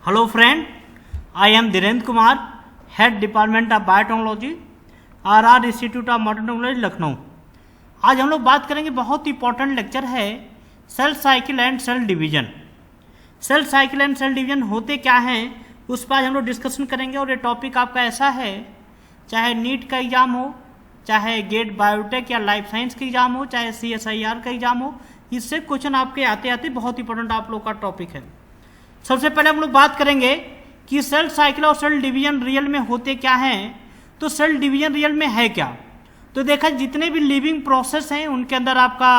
Hello friend, I am Dhirendra Kumar, Head Department of Biotechnology, RR Institute of Modern Technology, Lucknow. आज हम लोग बात करेंगे, बहुत इंपॉर्टेंट लेक्चर है, cell cycle and cell division. Cell cycle and cell division होते क्या हैं, उस पर आज हम लोग डिस्कशन करेंगे। और ये टॉपिक आपका ऐसा है, चाहे नीट का एग्जाम हो, चाहे गेट बायोटेक या लाइफ साइंस का एग्जाम हो, चाहे CSIR का एग्जाम हो, इससे क्वेश्चन आपके आते आते बहुत इंपॉर्टेंट आप लोग का टॉपिक है। सबसे पहले हम लोग बात करेंगे कि सेल साइकिल और सेल डिवीजन रियल में होते क्या हैं। तो सेल डिवीजन रियल में है क्या, तो देखा जितने भी लिविंग प्रोसेस हैं उनके अंदर आपका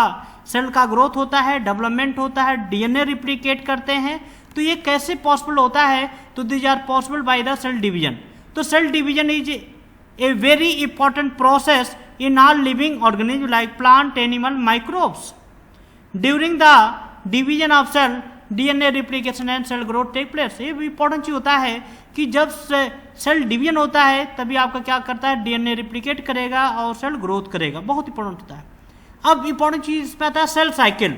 सेल का ग्रोथ होता है, डेवलपमेंट होता है, DNA रिप्लिकेट करते हैं। तो ये कैसे पॉसिबल होता है, तो these are possible by the cell division. तो cell division is a very important process in all living organism like plant, animal, microbes. During the division of cell DNA replication and cell growth take place. ये भी important चीज होता है कि जब cell division होता है तभी आपका क्या करता है, DNA रिप्लिकेट करेगा और सेल ग्रोथ करेगा, बहुत इंपॉर्टेंट होता है। अब इंपॉर्टेंट चीज इसमें आता है सेल साइकिल।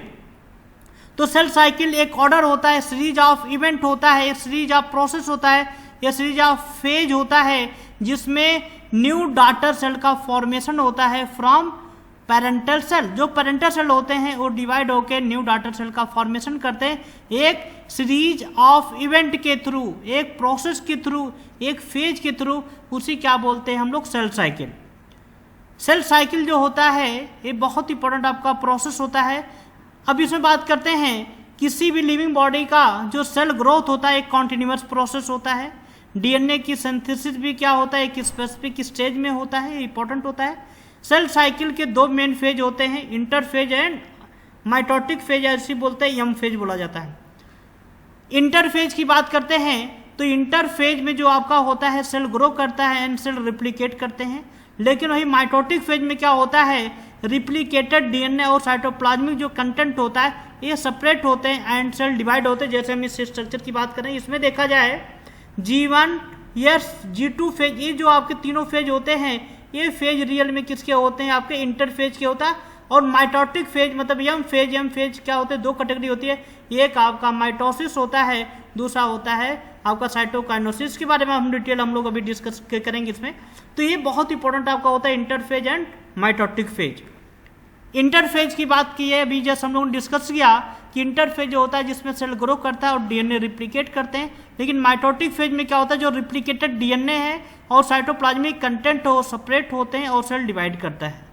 तो सेल साइकिल एक ऑर्डर होता है, सीरीज ऑफ इवेंट होता है, एक सीरीज ऑफ प्रोसेस होता है, या सीरीज ऑफ फेज होता है, जिसमें न्यू डॉटर सेल का फॉर्मेशन होता है फ्रॉम पेरेंटल सेल। जो पेरेंटल सेल होते हैं वो डिवाइड होकर न्यू डॉटर सेल का फॉर्मेशन करते हैं एक सीरीज ऑफ इवेंट के थ्रू, एक प्रोसेस के थ्रू, एक फेज के थ्रू। उसी क्या बोलते हैं हम लोग, सेल साइकिल। सेल साइकिल जो होता है ये बहुत इंपॉर्टेंट आपका प्रोसेस होता है। अब इसमें बात करते हैं, किसी भी लिविंग बॉडी का जो सेल ग्रोथ होता है एक कॉन्टिन्यूअस प्रोसेस होता है। DNA की सिंथेसिस भी क्या होता है, एक स्पेसिफिक स्टेज में होता है, इंपॉर्टेंट होता है। सेल साइकिल के दो मेन फेज होते हैं, इंटरफेज एंड माइटोटिक फेज, ऐसी बोलते हैं, यम फेज बोला जाता है। इंटरफेज की बात करते हैं तो इंटरफेज में जो आपका होता है सेल ग्रो करता है एंड सेल रिप्लिकेट करते हैं। लेकिन वही माइटोटिक फेज में क्या होता है, रिप्लिकेटेड DNA और साइटोप्लाज्मिक जो कंटेंट होता है ये सेपरेट होते हैं एंड सेल डिवाइड होते हैं। जैसे हम इस स्ट्रक्चर की बात करें, इसमें देखा जाए G1 यस G2 फेज, ये जो आपके तीनों फेज होते हैं ये फेज रियल में किसके होते हैं, आपके इंटरफेज के होता है। और माइटोटिक फेज मतलब यम फेज क्या होते हैं, दो कैटेगरी होती है, एक आपका माइटोसिस होता है, दूसरा होता है आपका साइटोकाइनेसिस। के बारे में हम डिटेल हम लोग अभी डिस्कस करेंगे इसमें। तो ये बहुत इंपॉर्टेंट आपका होता है interphase and mitotic phase. Interphase की बात की है अभी, जैसे हम लोगों ने डिस्कस किया कि इंटरफेज जो होता है जिसमें सेल ग्रो करता है और DNA रिप्लिकेट करते हैं। लेकिन माइटोटिक फेज में क्या होता है, जो रिप्लिकेटेड DNA है और साइटोप्लाज्मिक कंटेंट हो सेपरेट होते हैं और सेल डिवाइड करता है।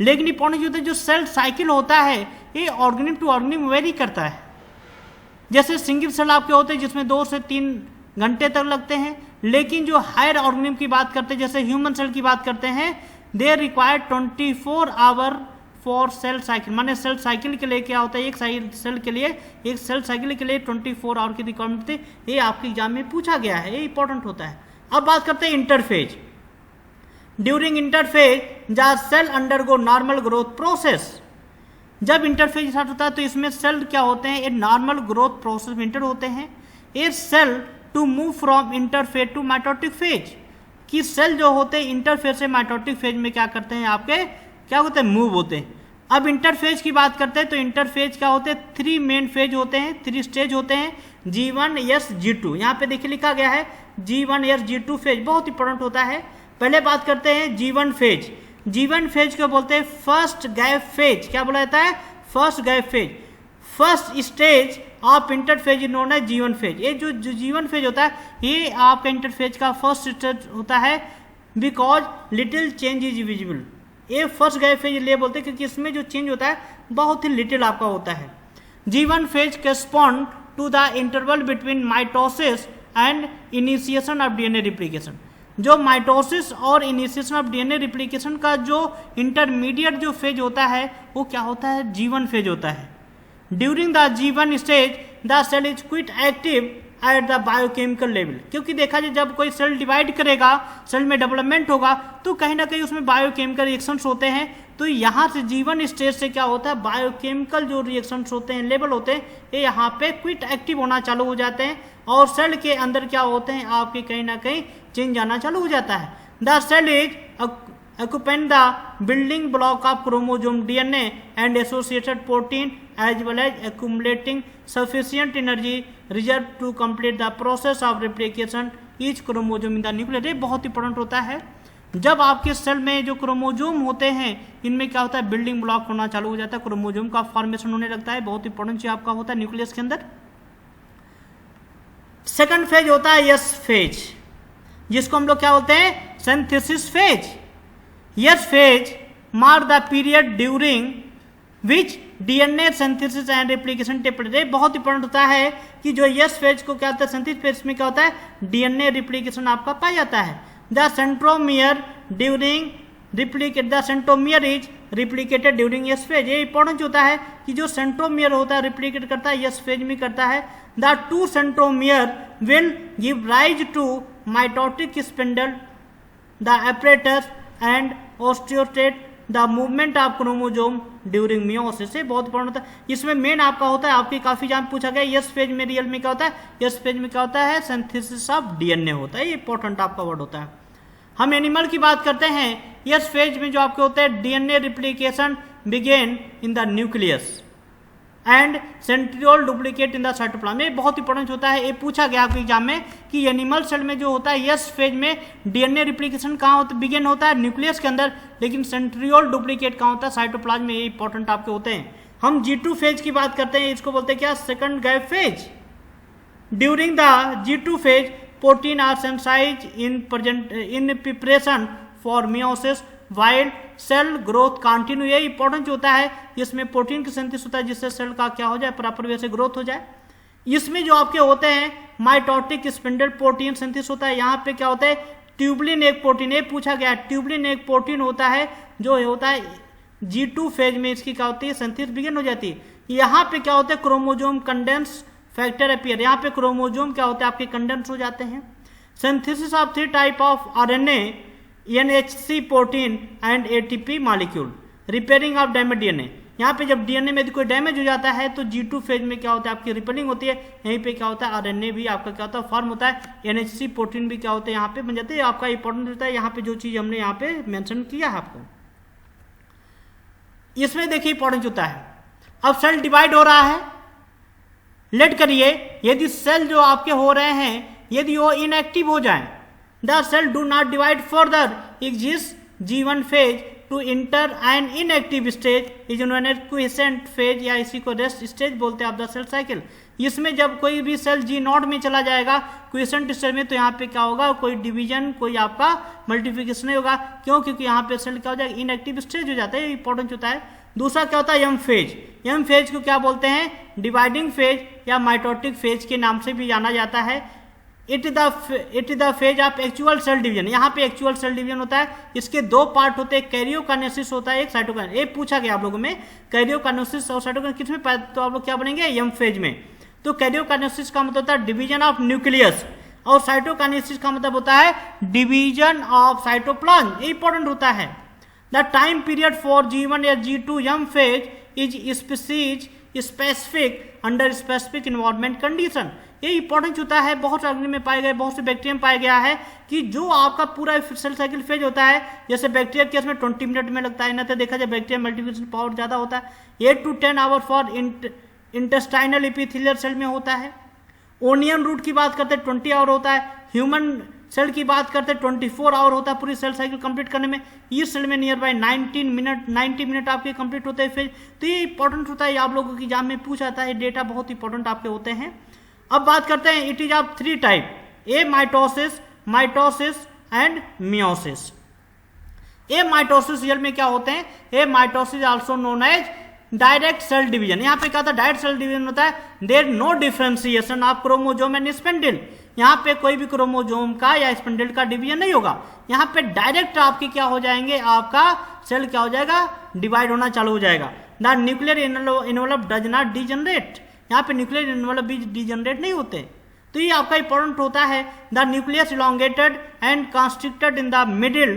लेकिन इंपॉर्टेंट होता है जो सेल साइकिल होता है ये ऑर्गेनिज्म टू ऑर्गेनिज्म वेरी करता है। जैसे सिंगल सेल आपके होते हैं जिसमें 2 से 3 घंटे तक लगते हैं, लेकिन जो हायर ऑर्गेनिज्म की बात करते हैं, जैसे ह्यूमन सेल की बात करते हैं, they require 24 hour for sale cycle. माने सेल साइकिल के लिए क्या होता है, एक सेल के लिए, एक सेल साइकिल के लिए 24 आवर की रिक्वायरमेंट थी। ये आपके एग्जाम में पूछा गया है, ये इंपॉर्टेंट होता है। अब बात करते हैं interphase. During interphase the cell undergo normal growth process. जब इंटरफेज स्टार्ट होता है तो इसमें सेल क्या होते हैं, ये नॉर्मल ग्रोथ प्रोसेस में इंटर होते हैं। ये cell to move from interphase to mitotic phase, कि सेल जो होते हैं इंटरफेज से माइटोटिक फेज में क्या करते हैं, आपके क्या होते हैं, मूव होते हैं। अब इंटरफेज की बात करते हैं तो इंटरफेज क्या होते हैं, 3 मेन फेज होते हैं, 3 स्टेज होते हैं, G1 यस G2। यहाँ पे देखिए लिखा गया है G1 यस G2 फेज, बहुत इंपॉर्टेंट होता है। पहले बात करते हैं G1 फेज। G1 फेज को बोलते हैं फर्स्ट गैप फेज। क्या बोला जाता है, first gap phase. First stage of interphase known है G1 फेज। ये जो G1 फेज होता है ये आपका इंटरफेज का फर्स्ट स्टेज होता है, because little change is visible. ये फर्स्ट गैप फेज इसलिए बोलते हैं क्योंकि इसमें जो चेंज होता है बहुत ही लिटिल आपका होता है। G1 phase correspond to the interval between mitosis and initiation of DNA replication. जो माइटोसिस और इनिशिएशन ऑफ DNA रिप्लिकेशन का जो इंटरमीडिएट जो फेज होता है वो क्या होता है, G1 फेज होता है। During the G1 stage the cell is quite active at the biochemical level. क्योंकि देखा जाए जब कोई सेल डिवाइड करेगा, सेल में डेवलपमेंट होगा तो कहीं ना कहीं उसमें बायोकेमिकल रिएक्शंस होते हैं। तो यहाँ से G1 स्टेज से क्या होता है, बायोकेमिकल जो रिएक्शंस होते हैं, लेवल होते हैं, ये यहाँ पे क्विट एक्टिव होना चालू हो जाते हैं और सेल के अंदर क्या होते हैं, आपके कहीं ना कहीं चेंज आना चालू हो जाता है। The cell is occupying the building block of chromosome DNA and associated protein as well as accumulating sufficient energy reserve to complete the process of replication each chromosome in the nucleus. ये बहुत important होता है। जब आपके cell में जो chromosome होते हैं इनमें क्या होता है, बिल्डिंग ब्लॉक होना चालू हो जाता है, क्रोमोजोम का फॉर्मेशन होने लगता है। बहुत इंपॉर्टेंट चीज आपका होता है न्यूक्लियस के अंदर। सेकंड फेज होता है यस फेज, जिसको हम लोग क्या बोलते हैं, synthesis phase. S phase mark the period during which DNA synthesis and replication take place. बहुत इंपॉर्टेंट होता है कि जो यस फेज को क्या होता है, सिंथेसिस फेज में क्या होता है, डीएनए रेप्लिकेशन आपका पाया जाता है। The centromere during replicate, the centromere is replicated during yes phase. ये इंपॉर्टेंट होता है कि जो सेंट्रोमियर होता है रिप्लिकेट करता है यस फेज में करता है। The two centromere will give rise to mitotic spindle the apparatus and orchestrate the movement of chromosome during meiosis. से बहुत इंपॉर्टेंट होता है। इसमें मेन आपका होता है, आपकी काफी जान पूछा गया, यस फेज में रियल में क्या होता है, यस फेज में क्या होता है, सिंथेसिस ऑफ डीएनए होता है। ये इंपॉर्टेंट आपका वर्ड होता है। हम एनिमल की बात करते हैं, यस फेज में जो आपके होते हैं DNA replication begin in the nucleus and centriole duplicate in the cytoplasm. ये बहुत इंपॉर्टेंट होता है। ये पूछा गया आपके एग्जाम में कि एनिमल सेल में जो होता है यस फेज में डीएनए रिप्लिकेशन कहाँ होता है, बिगिन होता है न्यूक्लियस के अंदर, लेकिन सेंट्रियोल डुप्लीकेट कहाँ होता है, साइटोप्लाज्म में। ये इंपॉर्टेंट आपके होते हैं। हम G2 फेज की बात करते हैं, इसको बोलते हैं क्या, second gap phase. During the G2 phase protein are synthesize in preparation for meiosis while cell growth continue. ये इंपॉर्टेंट होता है, इसमें प्रोटीन की सिंथेसिस होता है जिससे सेल का क्या हो जाए, प्रॉपर वे से ग्रोथ हो जाए। इसमें जो आपके होते हैं माइटोटिक स्पिंडल प्रोटीन सिंथेसिस होता है। यहाँ पे क्या होता है, ट्यूबलिन एक प्रोटीन, ये पूछा गया, ट्यूबलिन एक प्रोटीन होता है जो होता है G2 फेज में, इसकी क्या होती है, सिंथेसिस बिगिन हो जाती है। यहाँ पे क्या होता है, क्रोमोजोम कंडेंस फैक्टर अपीयर, यहाँ पे क्रोमोजोम क्या होते हैं आपके कंडेंस हो जाते हैं। Synthesis of 3 type of RNA, NHC protein and ATP molecule, repairing of damage DNA. यहाँ पे जब डीएनए में कोई डैमेज हो जाता है तो G2 फेज में क्या होता है, आपकी रिपेयरिंग होती है। यहीं पे क्या होता है, आरएनए भी आपका क्या होता है, फॉर्म होता है। NHC प्रोटीन भी क्या होते हैं, यहाँ पे बन जाते हैं। आपका इंपॉर्टेंट होता है यहाँ पे जो चीज हमने यहाँ पे मेंशन किया है आपको, इसमें देखिए इंपॉर्टेंट होता है। अब सेल डिवाइड हो रहा है, लेट करिए, यदि सेल जो आपके हो रहे हैं यदि वो इनएक्टिव हो जाए, the cell do not divide further exist G1 phase to enter an inactive stage is known as quiescent phase, या इसी को रेस्ट स्टेज बोलते हैं ऑफ द सेल साइकिल। इसमें जब कोई भी सेल G0 में चला जाएगा क्विसेंट स्टेज में, तो यहाँ पे क्या होगा, कोई डिवीजन, कोई आपका मल्टीप्लिकेशन नहीं होगा। क्यों, क्योंकि यहाँ पे सेल क्या हो जाएगा, इनएक्टिव स्टेज हो जाता है। इंपॉर्टेंट होता है। दूसरा क्या होता है, एम फेज। एम फेज को क्या बोलते हैं, डिवाइडिंग फेज या माइटोटिक फेज के नाम से भी जाना जाता है। It is the phase of actual cell division. यहाँ पे एक्चुअल सेल डिवीजन होता है। इसके दो पार्ट होते हैं, कैरियोकाइनेसिस होता है, एक साइटोकाइनेसिस। ये पूछा गया आप लोगों में, कैरियोकाइनेसिस और साइटोकाइनेसिस किसमें पाए, तो आप लोग क्या बनेंगे, एम फेज में। तो कैरियोकाइनेसिस का मतलब होता है डिवीजन ऑफ न्यूक्लियस, और साइटोकाइनेसिस का मतलब होता है डिवीजन ऑफ साइटोप्लाज्म। ये इंपॉर्टेंट होता है। The time period for G1 या G2 M phase is specific under specific environment condition. ये इंपॉर्टेंट होता है। बहुत सारे में पाए गए, बहुत से बैक्टीरिया में पाया गया है कि जो आपका पूरा सेल साइकिल फेज होता है, जैसे बैक्टीरिया केस में 20 मिनट में लगता है, ना तो देखा जाए बैक्टीरिया मल्टीप्लिकेशन पावर ज्यादा होता है, 8 to 10 hour for intestinal epithelial cell में होता है। ओनियन रूट की बात करते हैं 20 आवर होता है। ह्यूमन सेल की बात करते हैं 24 आवर होता है पूरी सेल साइकिल कंप्लीट करने में। इस सेल में नियर बाय 90 मिनट आपके कंप्लीट होते हैं फेज। तो ये इंपॉर्टेंट होता है, आप लोगों की एग्जाम में पूछा जाता है, डेटा बहुत इंपॉर्टेंट आपके होते हैं। अब बात करते हैं, it is of 3 type, amitosis and meiosis. Amitosis real में क्या होते हैं, amitosis also known as direct cell division. यहाँ पे क्या होता है, डायरेक्ट सेल डिवीजन होता है। There no differentiation of chromosome and spindle. यहाँ पे कोई भी क्रोमोजोम का या स्पिंडल का डिवीजन नहीं होगा। यहाँ पे डायरेक्ट आपके क्या हो जाएंगे, आपका सेल क्या हो जाएगा, डिवाइड होना चालू हो जाएगा। The nuclear envelope does not degenerate. यहाँ पे न्यूक्लियर इनवलप भी डिजनरेट नहीं होते। तो ये आपका इंपॉर्टेंट होता है। The nucleus elongated and constricted in the middle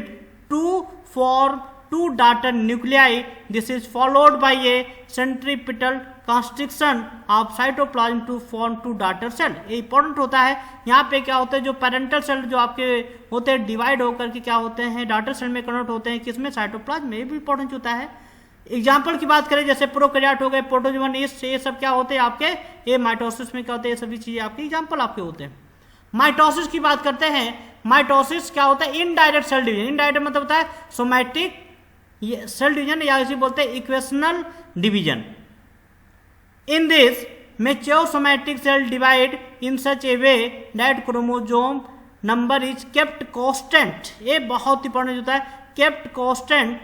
to form 2 daughter nuclei. This is followed by a centripetal constriction of cytoplasm to form 2 daughter cell. ये इंपॉर्टेंट होता है। यहाँ पे क्या होता है, जो पेरेंटल सेल जो आपके होते हैं डिवाइड होकर के क्या होते हैं, डॉटर सेल में कन्वर्ट होते हैं, किसमें, साइटोप्लाज्म में। ये भी इंपॉर्टेंट होता है। एग्जाम्पल की बात करें जैसे प्रोकैरियोट हो गए, प्रोटोजोवन, ये सब क्या होते हैं आपके, ये माइटोसिस में क्या होते हैं, ये सभी चीजें आपके एग्जाम्पल आपके होते हैं। माइटोसिस की बात करते हैं, माइटोसिस क्या होता है, इनडायरेक्ट सेल डिवीजन। इनडायरेक्ट मतलब होता है सोमैटिक सेल डिवीजन या इसे बोलते हैं equational division. In this mature somatic cell divide in such a way that chromosome number is kept constant. ये बहुत इंपॉर्टेंट होता है, केप्ट कांस्टेंट।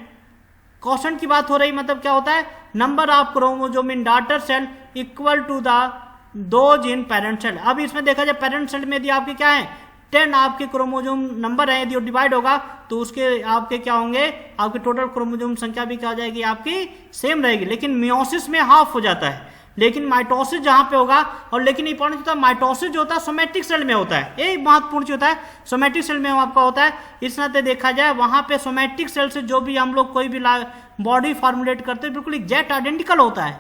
कांस्टेंट की बात हो रही मतलब क्या होता है, number of chromosome in daughter cell equal to the those in parent cell. अब इसमें देखा जाए पेरेंट सेल में यदि आपके क्या है 10 आपके क्रोमोसोम नंबर है, यदि वो डिवाइड होगा तो उसके आपके क्या होंगे, आपके टोटल क्रोमोसोम संख्या भी क्या हो जाएगी आपकी सेम रहेगी। लेकिन मियोसिस में हाफ हो जाता है, लेकिन माइटोसिस जहां पे होगा, और लेकिन इंपॉर्टेंट होता है माइटोसिस जो होता है सोमैटिक सेल में होता है, ये महत्वपूर्ण जो होता है सोमैटिक सेल में आपका होता है। इस नाते देखा जाए वहां पे सोमैटिक सेल से जो भी हम लोग कोई भी बॉडी फॉर्मुलेट करते हैं बिल्कुल एग्जैक्ट आइडेंटिकल होता है।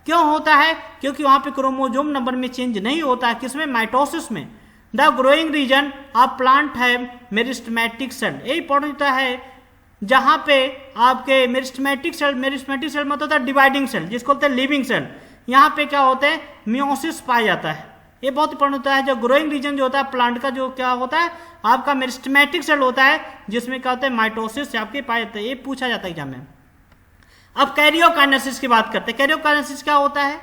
क्यों होता है, क्योंकि वहां पे क्रोमोसोम नंबर में चेंज नहीं होता है, किसमें, माइटोसिस में। The growing region of plant है मेरिस्टेमेटिक सेल, ये इंपॉर्टेंट होता है जहां पे आपके मेरिस्टेमेटिक सेल मतलब होता है डिवाइडिंग सेल, जिसको बोलते हैं लिविंग सेल। यहाँ पे क्या होते हैं मियोसिस पाया जाता है, ये बहुत इंपॉर्टेंट होता है। जो ग्रोइंग रीजन जो होता है प्लांट का, जो क्या होता है आपका मेरिस्टेमेटिक सेल होता है, जिसमें क्या होता है माइटोसिस आपके पाए जाते हैं, ये पूछा जाता है एग्जाम में। अब कैरियोकाइनेसिस की बात करते हैं। कैरियोकाइनेसिस क्या होता है,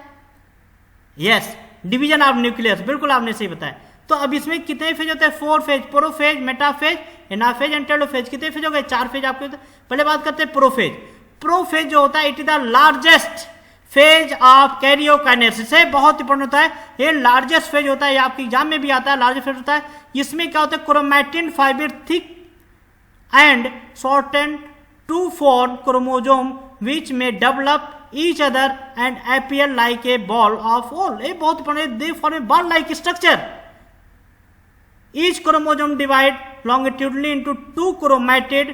यस डिवीजन ऑफ न्यूक्लियस, बिल्कुल आपने सही बताया। तो अब इसमें कितने फेज होते हैं, 4 phase, prophase, metaphase, anaphase and telophase. कितने फेज हो गए, 4 फेज आपके होते हैं। पहले बात करते हैं प्रोफेज। प्रोफेज जो होता है it is the largest phase of karyokinesis है, बहुत इंपॉर्टेंट होता है, ये लार्जेस्ट फेज होता है, ये आपके एग्जाम में भी आता है, लार्जेस्ट फेज होता है। इसमें क्या होता है chromatin fibre thick and shortened to form chromosome which may develop each other and appear like a ball of wool। ये बहुत important, they form a ball like structure। Each chromosome divide longitudinally into 2 chromatid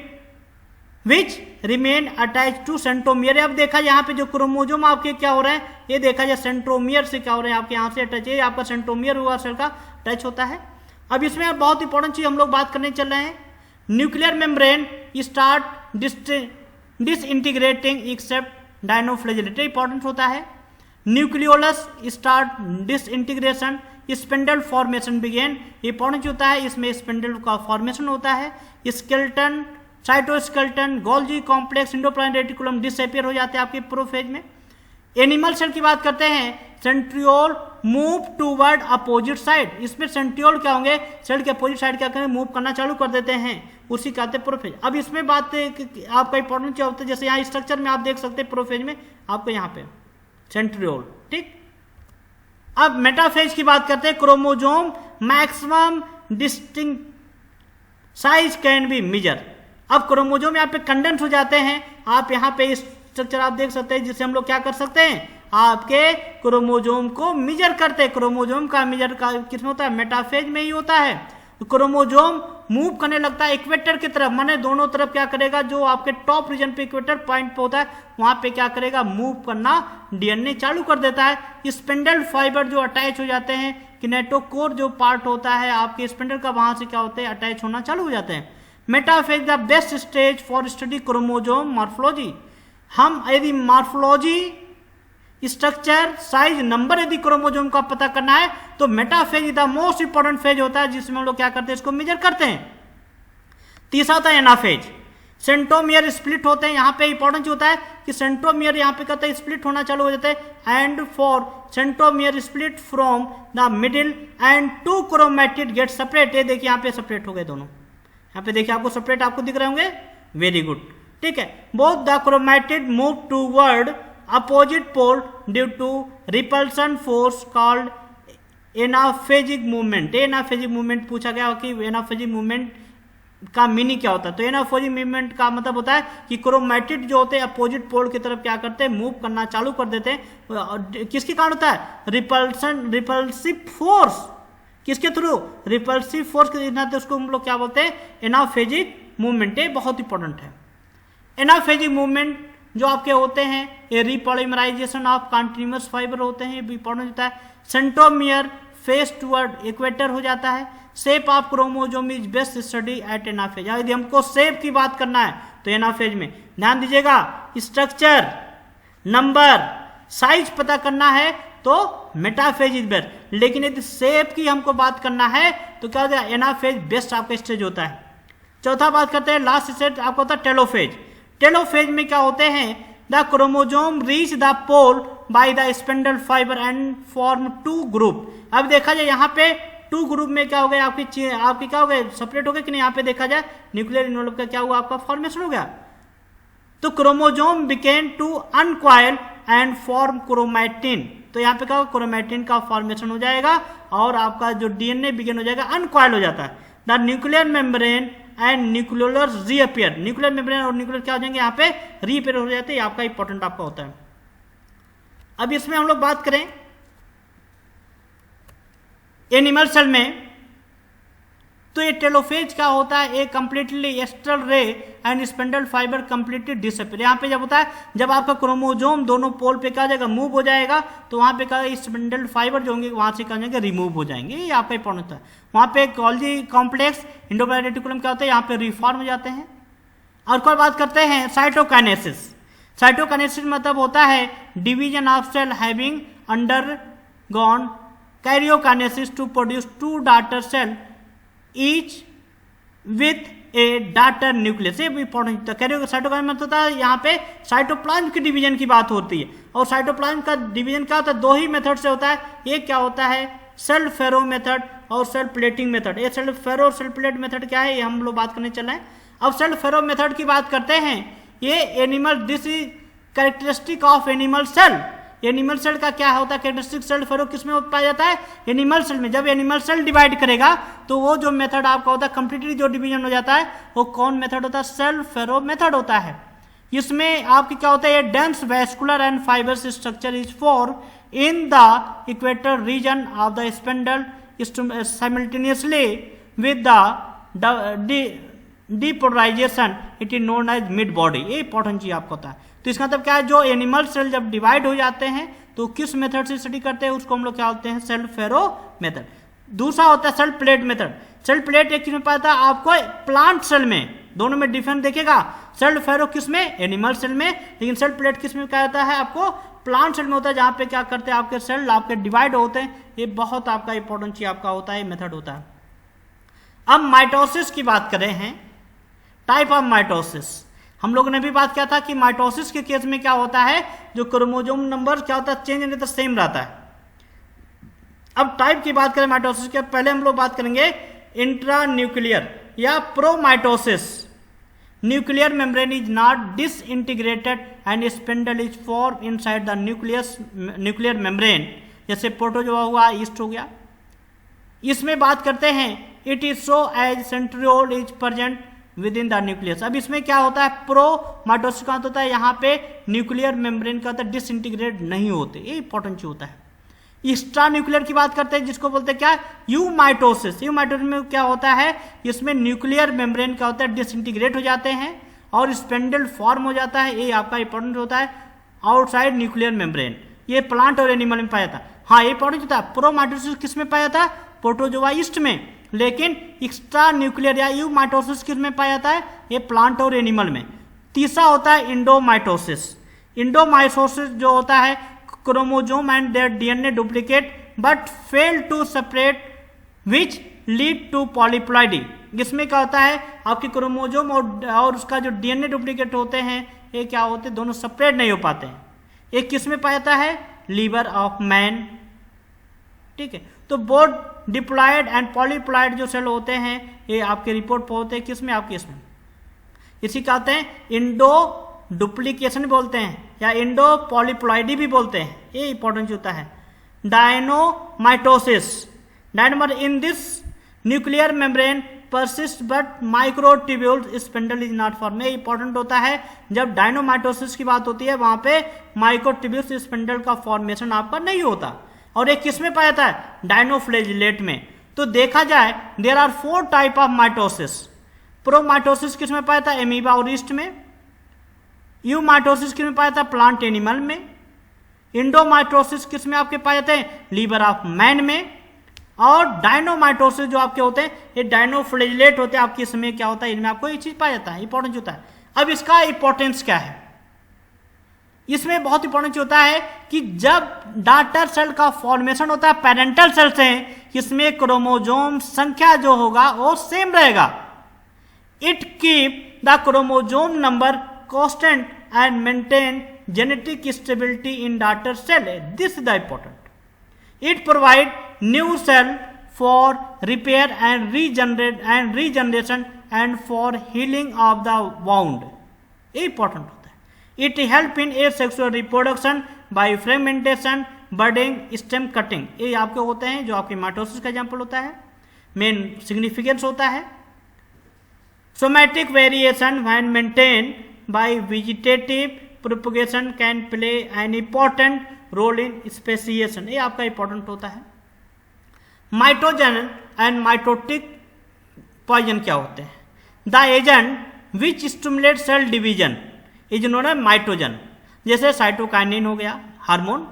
which remain attached to centromere। अब देखा यहाँ पे जो chromosome आपके क्या हो रहे हैं, ये देखा जाए सेंट्रोमियर से क्या हो रहे हैं आपके यहाँ से अटैच है, आपका सेंट्रोमियर हुआ सेल का टच होता है। अब इसमें बहुत इंपॉर्टेंट चीज हम लोग बात करने चल रहे हैं, nuclear membrane start disintegrating except dinoflagellate, important होता है। Nucleolus start disintegration, spindle formation begin, important होता है, इसमें स्पिंडल का फॉर्मेशन होता है। Skeleton, cytoskeleton, Golgi complex, endoplasmic reticulum disappear हो जाते हैं आपके प्रोफेज में। एनिमल सेल की बात करते हैं, centriole move toward opposite side, इसमें सेंट्रियोल क्या होंगे, सेल के अपोजिट साइड क्या करेंगे, मूव करना चालू कर देते हैं, उसी कहते हैं प्रोफेज। अब इसमें बात आपका इंपॉर्टेंट क्या होता है, जैसे यहाँ स्ट्रक्चर में आप देख सकते हैं प्रोफेज में आपको यहाँ पे सेंट्रियोल, ठीक। अब मेटाफेज की बात करते हैं, chromosome maximum distinct size can be measure. अब क्रोमोसोम यहाँ पे कंडेंस हो जाते हैं, आप यहाँ पे स्ट्रक्चर आप देख सकते हैं, जिससे हम लोग क्या कर सकते हैं, आपके क्रोमोसोम को मेजर करते हैं। क्रोमोसोम का मेजर का किसमें होता है, मेटाफेज में ही होता है। क्रोमोसोम मूव करने लगता है इक्वेटर की तरफ, माने दोनों तरफ क्या करेगा, जो आपके टॉप रीजन पे इक्वेटर पॉइंट पे होता है वहां पे क्या करेगा, मूव करना डीएनए चालू कर देता है। स्पिंडल फाइबर जो अटैच हो जाते हैं, किनेटोकोर जो पार्ट होता है आपके स्पिंडल का, वहां से क्या होते हैं अटैच होना चालू हो जाते हैं। Metaphase the best stage for study chromosome morphology. हम यदि मॉर्फोलॉजी स्ट्रक्चर साइज नंबर यदि क्रोमोसोम का पता करना है तो metaphase the most important phase होता है, जिसमें हम लोग क्या करते हैं, इसको मेजर करते हैं। तीसरा होता है एनाफेज, सेंट्रोमियर स्प्लिट होते हैं, यहाँ पे इंपॉर्टेंट होता है कि सेंट्रोमियर यहाँ पे कहते हैं स्प्लिट होना चालू हो जाता है। And for centromere split from the middle and 2 chromatid gate separate. ये देखिए यहाँ पे सेपरेट हो गए दोनों, यहाँ पे देखिए आपको सेपरेट आपको दिख रहे होंगे, वेरी गुड, ठीक है। Both the chromatid move toward opposite pole due to repulsion force called anaphasic movement. Anaphasic movement पूछा गया कि एनाफेजिक मूवमेंट का मीनिंग क्या होता है, तो एनाफेजिक मूवमेंट का मतलब होता है कि क्रोमैटिड जो होते हैं अपोजिट पोल की तरफ क्या करते हैं, मूव करना चालू कर देते हैं। किसके कारण होता है, रिपल्सिव फोर्स, किसके थ्रू, रिपल्सिव फोर्स के नाते उसको हम लोग क्या बोलते हैं, एनाफेजिक मूवमेंट। ये बहुत इंपॉर्टेंट है। एनाफेजिक मूवमेंट जो आपके होते हैं, ये रिपॉलीमराइजेशन ऑफ कंटिन्यूअस फाइबर होते हैं, ये भी इंपॉर्टेंट होता है। सेंट्रोमियर फेस टूवर्ड इक्वेटर हो जाता है। Shape of chromosome is best study eight anaphase. यदि हमको शेप की बात करना है तो एनाफेज में ध्यान दीजिएगा। स्ट्रक्चर, नंबर, साइज पता करना है तो मेटाफेज इज बेस्ट। लेकिन यदि शेप की हमको बात करना है तो क्या होता है, एनाफेज बेस्ट आपका स्टेज होता है। चौथा बात करते हैं, लास्ट स्टेज आपका होता है टेलोफेज। टेलोफेज में क्या होते हैं, the chromosome reach the pole by the spindle fibre and form two group. अब देखा जाए यहाँ पे टू ग्रुप में क्या हो गया, आपकी क्या हो गया, सेपरेट हो गया कि नहीं। यहाँ पे देखा जाए न्यूक्लियर इन्वॉल्व का क्या हुआ, आपका फॉर्मेशन हो गया। तो chromosome began to uncoil and form chromatin. तो यहाँ पे क्या होगा, क्रोमैटिन का फॉर्मेशन हो जाएगा और आपका जो डीएनए बिगेन हो जाएगा, अनकॉइल हो जाता है। The nuclear membrane and nucleolar reappear. Nuclear membrane और न्यूक्लियर क्या हो जाएंगे, यहाँ पे रीअपियर हो जाते हैं। आपका इंपॉर्टेंट आपका होता है। अब इसमें हम लोग बात करें एनिमल सेल में, तो ये टेलोफेज क्या होता है, ए कंप्लीटली एस्ट्रल रे and spindle fibre completely disappear. यहाँ पे जब होता है, जब आपका क्रोमोजोम दोनों पोल पे क्या हो जाएगा, मूव हो जाएगा, तो वहाँ पे क्या स्पिंडल फाइबर जो होंगे वहाँ से क्या हो जाएंगे, रिमूव हो जाएंगे। ये आपका इंपॉर्टेंट है। वहाँ पे गोल्गी कॉम्प्लेक्स एंडोप्लाज्मिक रेटिकुलम क्या होता है, यहाँ पे रिफॉर्म हो जाते हैं। और कोई बात करते हैं साइटोकाइनेसिस। साइटोकाइनेसिस मतलब होता है division of cell having undergone karyokinesis to produce two daughter cell each with a daughter nucleus. ये इंपॉर्टेंट कैरियो साइटोकाइनेसिस मतलब होता है, यहाँ पे साइटोप्लाज्म की डिवीजन की बात होती है। और साइटोप्लाज्म का डिवीजन क्या होता है, दो ही मेथड से होता है। एक क्या होता है, सेल फेरो मेथड और सेल प्लेटिंग मेथड। ये सेल फेरो और सेल प्लेट मेथड क्या है, ये हम लोग बात करने चल रहे हैं। अब सेल फेरो मेथड की बात करते हैं। ये animal, this is characteristic of animal cell. Animal cell का क्या होता है कैरेक्टरिस्टिक, सेल फेरो किस में पाया जाता है, एनिमल सेल में। जब एनिमल सेल डिवाइड करेगा तो वो जो मेथड आपका होता है, कंप्लीटली जो डिवीजन हो जाता है, वो कौन मेथड होता है, सेल फेरो मेथड होता है। इसमें आपकी क्या होता है, dense vascular and fibres structure is form in the equator region of the spindle simultaneously with the depolarization, it is known as mid body. ये इंपॉर्टेंट चीज आपको होता है। तो इसका मतलब क्या है, जो एनिमल सेल जब डिवाइड हो जाते हैं तो किस मेथड से स्टडी करते हैं, उसको हम लोग क्या बोलते हैं, सेल फेरो मेथड। दूसरा होता है cell plate method. Cell plate एक में पाता है आपको प्लांट सेल में, दोनों में डिफरेंस देखेगा। सेल फेरो किस में, एनिमल सेल में, लेकिन सेल प्लेट किस में क्या होता है, आपको प्लांट सेल में होता है, जहां पे क्या करते हैं, आपके सेल आपके डिवाइड होते हैं। ये बहुत आपका इंपॉर्टेंट चीज आपका होता है, मेथड होता है। अब माइटोसिस की बात करें हैं, टाइप ऑफ माइटोसिस। हम लोगों ने भी बात किया था कि माइटोसिस के केस में क्या होता है, जो क्रोमोसोम नंबर क्या होता है, चेंज नहीं तो सेम रहता है। अब टाइप की बात करें माइटोसिस के, पहले हम लोग बात करेंगे इंट्रा न्यूक्लियर या promitosis. Nuclear membrane is not disintegrated and spindle is form inside the nuclear membrane, जैसे प्रोटोजोआ हुआ, ईस्ट हो गया। इसमें बात करते हैं, it is so as centriole is present within the nucleus. अब इसमें क्या होता है, प्रोमाइटोसिस का होता है, यहाँ पे न्यूक्लियर मेम्ब्रेन का होता है डिसइंटीग्रेट नहीं होते। ये इंपॉर्टेंट चीज होता है। एक्स्ट्रा न्यूक्लियर की बात करते हैं, जिसको बोलते हैं क्या, यूमाइटोसिस। यूमाइटोसिस में क्या होता है, इसमें न्यूक्लियर मेम्ब्रेन का होता है डिसइंटीग्रेट हो जाते हैं और स्पेंडल फॉर्म हो जाता है। ये आपका इंपॉर्टेंट होता है आउटसाइड न्यूक्लियर मेम्ब्रेन। ये प्लांट और एनिमल में पाया था। हाँ, ये इंपॉर्टेंट होता है। प्रोमाइटोसिस किस में पाया था, प्रोटोजोआ ईस्ट में। लेकिन एक्स्ट्रा न्यूक्लियर या यूमाइटोसिस किस में पाया जाता है, ये प्लांट और एनिमल में। तीसरा होता है इंडोमाइटोसिस। इंडोमाइटोसिस जो होता है, chromosome and their DNA duplicate but fail to separate which lead to polyploidy. इसमें क्या होता है, आपके क्रोमोसोम और उसका जो डीएनए डुप्लीकेट होते हैं, ये क्या होते हैं, दोनों सेपरेट नहीं हो पाते हैं। ये किस में पाया जाता है, लीवर ऑफ मैन। ठीक है, तो बोथ डिप्लॉयड एंड पॉलीप्लॉयड जो सेल होते हैं, ये आपके रिपोर्ट पर होते हैं किसमें, आपके इसमें। इसी कहते हैं इंडो डुप्लीकेशन बोलते हैं या इंडो पॉलीप्लॉइडी भी बोलते हैं। ये इंपॉर्टेंट होता है। डायनोमाइटोसिस, डायनोमर in this nuclear membrane persist but microtubules spindle is not form. ये इंपॉर्टेंट होता है, जब डायनोमाइटोसिस की बात होती है वहां पे माइक्रोट्यूब्यूल्स स्पिंडल का फॉर्मेशन आपका नहीं होता। और एक किस में पाया जाता है, डायनोफ्लैजिलेट में। तो देखा जाए there are 4 type of mitosis. Promitosis किस में पाया जाता है, एमीबा और ईस्ट में। यूमाइटोसिस किस में पाया जाता है, प्लांट एनिमल में। इंडोमाइटोसिस किस में आपके पाए जाते हैं, लीवर ऑफ मैन में। और डायनोमाइटोसिस जो आपके होते हैं, ये डायनोफ्लैजिलेट होते हैं आपके, इसमें क्या होता है, इनमें आपको एक चीज पाया जाता है, इंपॉर्टेंस होता है। अब इसका इंपॉर्टेंस क्या है, इसमें बहुत इंपॉर्टेंस होता है कि जब डॉटर सेल का फॉर्मेशन होता है पेरेंटल सेल से, इसमें क्रोमोजोम संख्या जो होगा वो सेम रहेगा। It keep the chromosome number constant and maintain genetic stability in daughter cell, this is the important. It provide new cell for repair and regeneration and for healing of the wound, ये important होता है। It help in asexual reproduction by fragmentation, budding, stem cutting, ये आपके होते हैं जो आपके mitosis का एग्जाम्पल होता है, मेन सिग्निफिकेंस होता है। Somatic variation when maintained by vegetative propagation can play an important role in speciation, ये आपका इंपॉर्टेंट होता है। माइटोजन एंड माइटोटिक पॉइजन क्या होते हैं, the agent which stimulate cell division is known as mitogen, जैसे साइटोकाइनिन हो गया हार्मोन,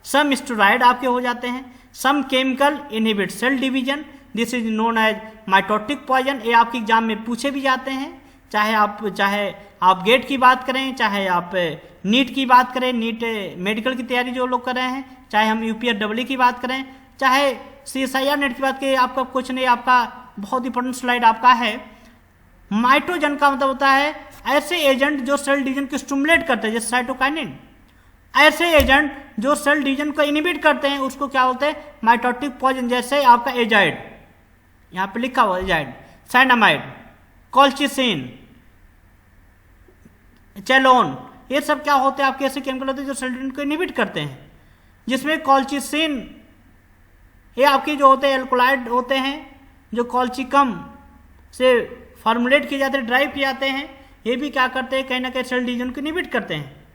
सम स्टेरॉइड आपके हो जाते हैं, some chemical inhibit cell division, this is known as mitotic poison, ये आपके एग्जाम में पूछे भी जाते हैं, चाहे आप गेट की बात करें, चाहे आप नीट की बात करें, नीट मेडिकल की तैयारी जो लोग कर रहे हैं, चाहे हम UPSW की बात करें, चाहे CSIR नेट की बात करें, आपका कुछ नहीं, आपका बहुत इंपॉर्टेंट स्लाइड आपका है। माइटोजन का मतलब होता है ऐसे एजेंट जो सेल डिवीजन को स्टिमुलेट करते हैं, जैसे साइटोकाइनिन, ऐसे एजेंट जो सेल डिवीजन को इनहिबिट करते हैं उसको क्या बोलते हैं, माइटोटिक पॉइजन, जैसे आपका एजाइड, यहाँ पे लिखा हुआ एजाइड, साइनामाइड, कॉल्चिसिन, चेलोन, ये सब क्या होते हैं आपके ऐसे केमिकल होते हैं जो सेल डिवीजन को इनहिबिट करते हैं, जिसमें कॉल्चिसिन ये आपके जो होते हैं एल्कोलाइड होते हैं जो कॉल्चिकम से फॉर्मुलेट किए जाते हैं, ड्राइव किए जाते हैं, ये भी क्या करते हैं, कहीं ना कहीं सेल डिवीजन को इनहिबिट करते हैं।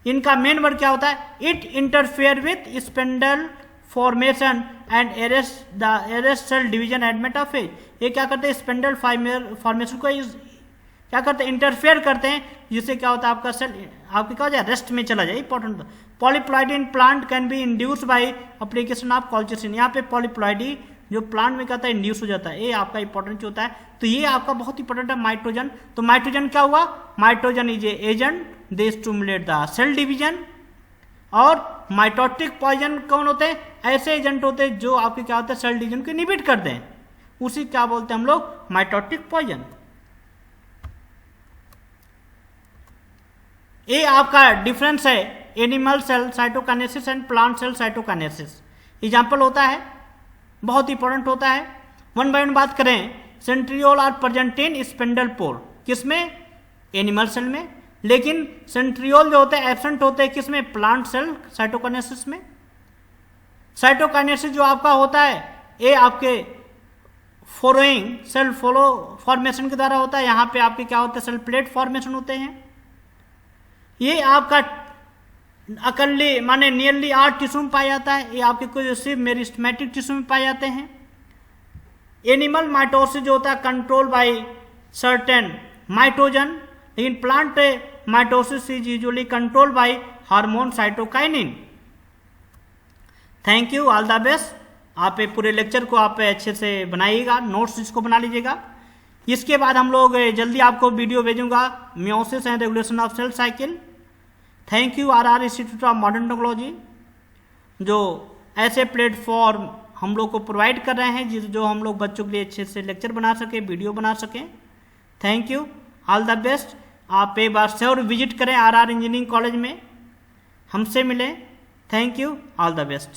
इनका मेन वर्क क्या होता है, it interfere with spindle formation and arrest cell division at metaphase, ये क्या करते हैं, स्पेंडल फॉर्मेशन को क्या करते हैं, इंटरफेयर करते हैं, जिससे क्या होता है आपका सेल आपके क्या हो जाए, रेस्ट में चला जाए, important. Polyploidy in plant can be induced by application of colchicine, यहाँ पे पॉलीप्लॉइडी जो प्लांट में कहता है इंड्यूस हो जाता है, ये आपका इंपॉर्टेंट होता है। तो ये आपका बहुत इंपॉर्टेंट है माइटोजन। तो माइटोजन क्या हुआ, mitogen is a agent they stimulate the cell division. और माइटोटिक पॉइजन कौन होते हैं, ऐसे एजेंट होते हैं जो आपके क्या होते हैं, सेल डिवीजन को इनहिबिट करते हैं, उसी क्या बोलते हैं हम लोग, माइटोटिक पॉइजन। ये आपका डिफरेंस है animal cell cytokinesis and plant cell cytokinesis, example होता है, बहुत इंपॉर्टेंट होता है। वन बाय वन बात करें, सेंट्रियोल और प्रेजेंट इन स्पेंडल पोर, किसमें, एनिमल सेल में, लेकिन सेंट्रियोल जो होते हैं एब्सेंट होते हैं किसमें, प्लांट सेल साइटोकाइनेसिस में। साइटोकाइनेसिस जो आपका होता है ये आपके फोरोइंग सेल फोलो फॉर्मेशन के द्वारा होता है, यहाँ पे आपके क्या होते हैं, सेल प्लेट फॉर्मेशन होते हैं। ये आपका अकल्ली माने नियरली 8 टिश्यू में पाया जाता है, ये आपके कुछ सिर्फ मेरिस्टेमेटिक टिश्यू में पाए जाते हैं। एनिमल माइटोसिस जो होता है कंट्रोल बाय सर्टेन माइटोजन, लेकिन plant mitosis is usually control by hormone cytokinin. Thank you, all the best. आप पूरे लेक्चर को आप अच्छे से बनाइएगा, नोट्स इसको बना लीजिएगा। इसके बाद हम लोग जल्दी आपको वीडियो भेजूंगा meiosis and regulation of cell cycle. Thank you RR institute of modern technology, जो ऐसे प्लेटफॉर्म हम लोग को प्रोवाइड कर रहे हैं जो हम लोग बच्चों के लिए अच्छे से लेक्चर बना सकें, वीडियो बना सकें। Thank you, all the best. आप एक बार श्योर विजिट करें RR इंजीनियरिंग कॉलेज में, हमसे मिलें। Thank you, all the best.